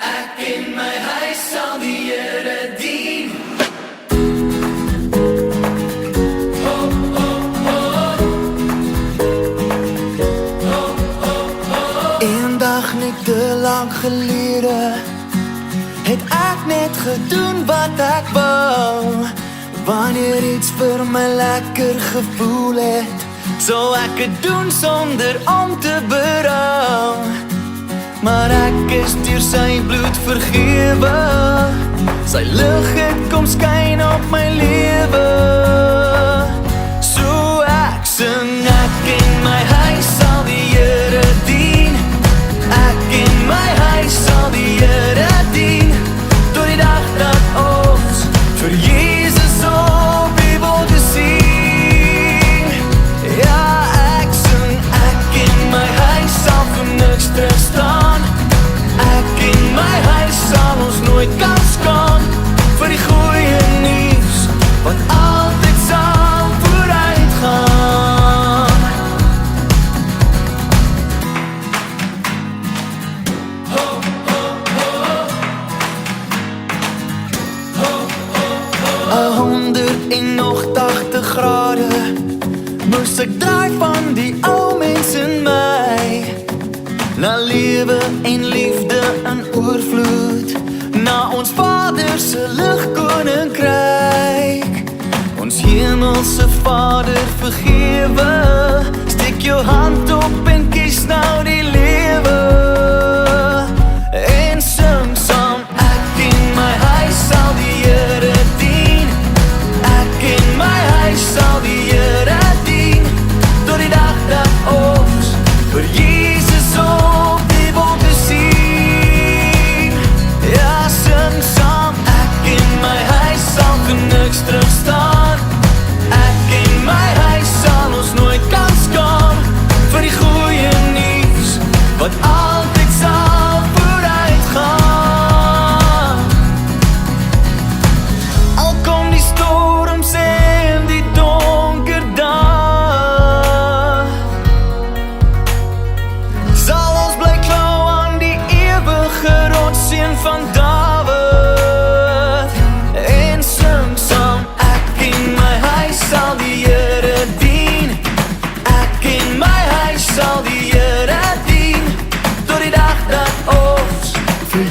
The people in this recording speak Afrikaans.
Ek en my huis sal die Here dien. Eendag nie te lang gelede het ek net gedoen wat ek wou. Wanneer iets vir my lekker gevoel het, sou ek het doen sonder om te berou. Maar ek is deur sy bloed vergewe, sy lig het kom skyn op my lewe. So ek sing, ek en my huis sal die Here dien. Ek en my huis sal die Here dien, tot die dag dat ons vir Jesus op die wolke sien. Ja, ek sing, ek en my huis sal vir niks terugstaan. Ek en my huis sal ons nooit kan skaan, vir die goeie nuus wat altyd sal vooruit gaan. Ho, ho, ho. 180 grade moes ek draai van die ou mens in my, na lewe en liefde in oorvloed, na ons Vader se ligkoninkryk. Ons hemelse Vader vergewe, steek jou hand op en kies nou die lewe. En sing saam, ek en my huis sal die Here dien. Ek en my huis sal die Here dien, tot die dag dat ons vir Jesus op die wolke sien. Ja, sing saam, ek en my huis sal vir niks terugstaan. Ek en my huis sal ons nooit kan skaam, vir die goeie nuus wat altyd sal vooruit gaan. Al kom die storms en die donker dae, sal ons bly klou aan die ewige rotsseun van Dawid. En sing saam, ek en my huis sal die Here dien. Ek en my huis sal die Here dien, tot die dag dat ons vir